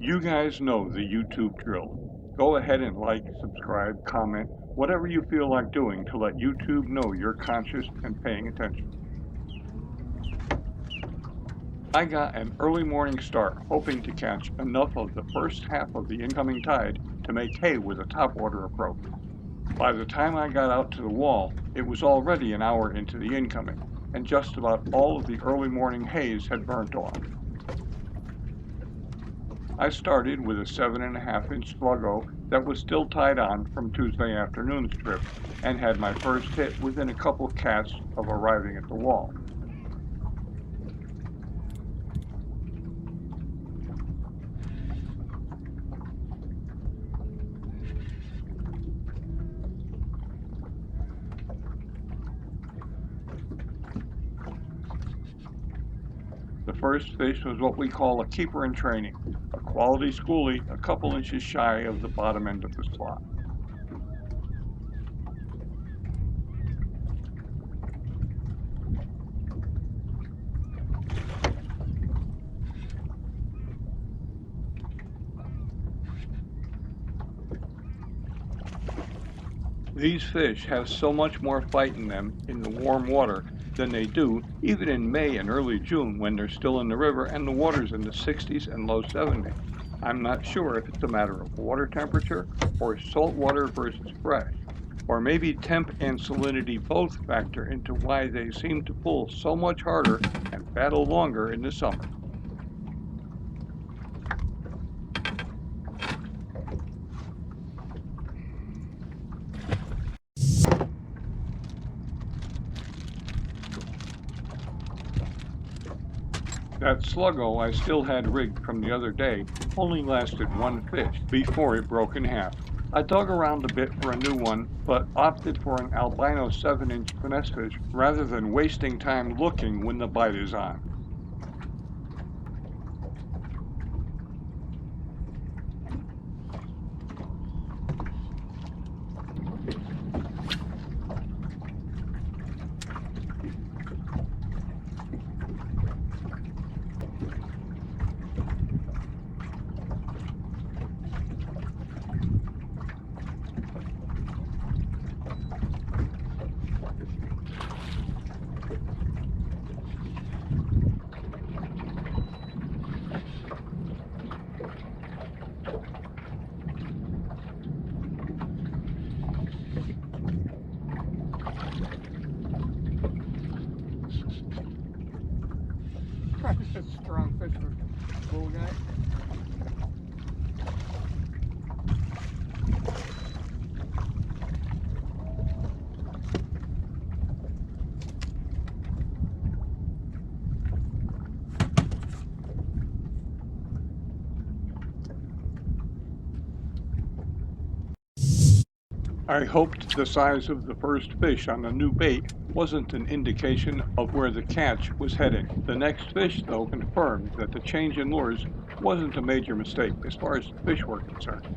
You guys know the YouTube drill. Go ahead and like, subscribe, comment, whatever you feel like doing to let YouTube know you're conscious and paying attention. I got an early morning start, hoping to catch enough of the first half of the incoming tide to make hay with a topwater approach. By the time I got out to the wall, it was already an hour into the incoming, and just about all of the early morning haze had burnt off. I started with a 7.5-inch Slug-Go that was still tied on from Tuesday afternoon's trip, and had my first hit within a couple casts of arriving at the wall. The first fish was what we call a keeper in training, a quality schoolie a couple inches shy of the bottom end of the slot. These fish have so much more fight in them in the warm water than they do even in May and early June when they're still in the river and the water's in the 60s and low 70s. I'm not sure if it's a matter of water temperature or salt water versus fresh, or maybe temp and salinity both factor into why they seem to pull so much harder and battle longer in the summer. That Slug-Go I still had rigged from the other day only lasted one fish before it broke in half. I dug around a bit for a new one, but opted for an albino 7-inch finesse fish rather than wasting time looking when the bite is on. That's a strong fish for a little guy. I hoped the size of the first fish on the new bait wasn't an indication of where the catch was heading. The next fish, though, confirmed that the change in lures wasn't a major mistake as far as the fish were concerned.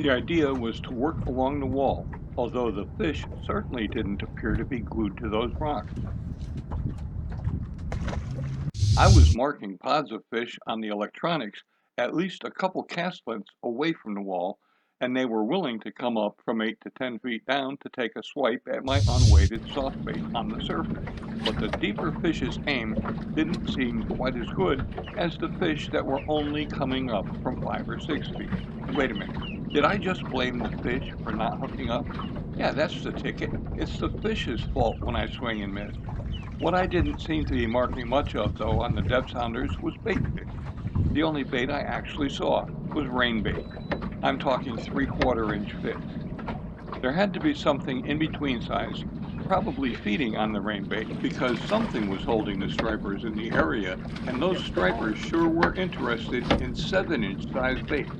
The idea was to work along the wall, although the fish certainly didn't appear to be glued to those rocks. I was marking pods of fish on the electronics at least a couple cast lengths away from the wall, and they were willing to come up from 8 to 10 feet down to take a swipe at my unweighted soft bait on the surface. But the deeper fish's aim didn't seem quite as good as the fish that were only coming up from 5 or 6 feet. Wait a minute, did I just blame the fish for not hooking up? Yeah, that's the ticket. It's the fish's fault when I swing and miss. What I didn't seem to be marking much of, though, on the depth sounders was bait fish. The only bait I actually saw was rain bait. I'm talking 3/4 inch fish. There had to be something in between size, probably feeding on the rain bait, because something was holding the stripers in the area, and those stripers sure were interested in 7-inch size baits.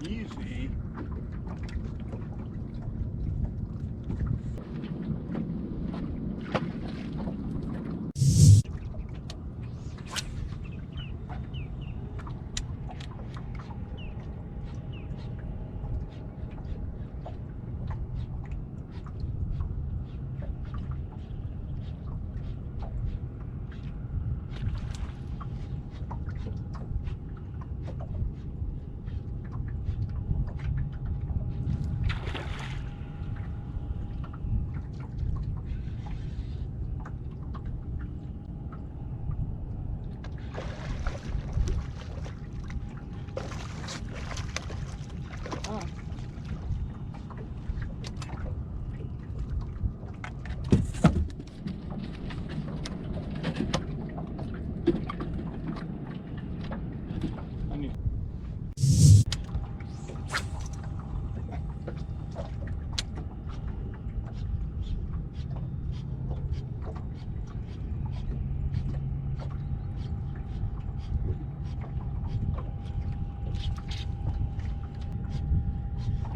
Easy.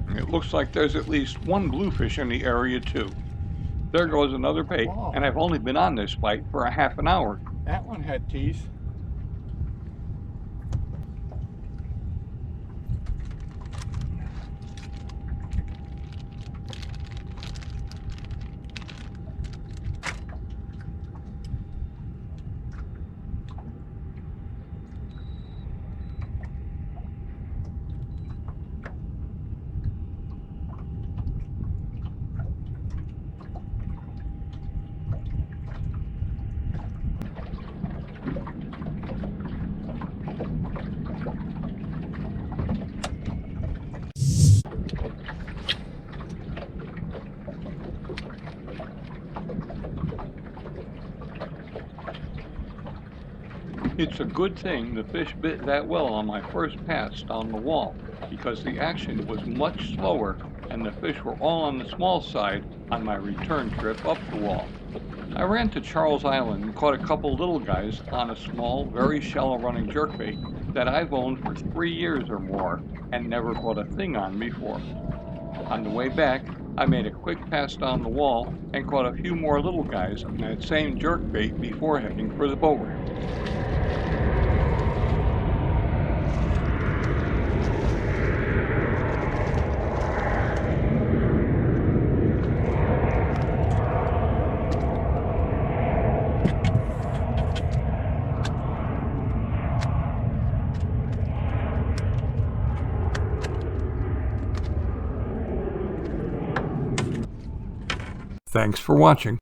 It looks like there's at least one bluefish in the area, too. There goes another bait, Wow. and I've only been on this bite for a half an hour. That one had teeth. It's a good thing the fish bit that well on my first pass down the wall, because the action was much slower and the fish were all on the small side on my return trip up the wall. I ran to Charles Island and caught a couple little guys on a small, very shallow running jerkbait that I've owned for 3 years or more and never caught a thing on before. On the way back, I made a quick pass down the wall and caught a few more little guys on that same jerkbait before heading for the boat ramp. Thanks for watching.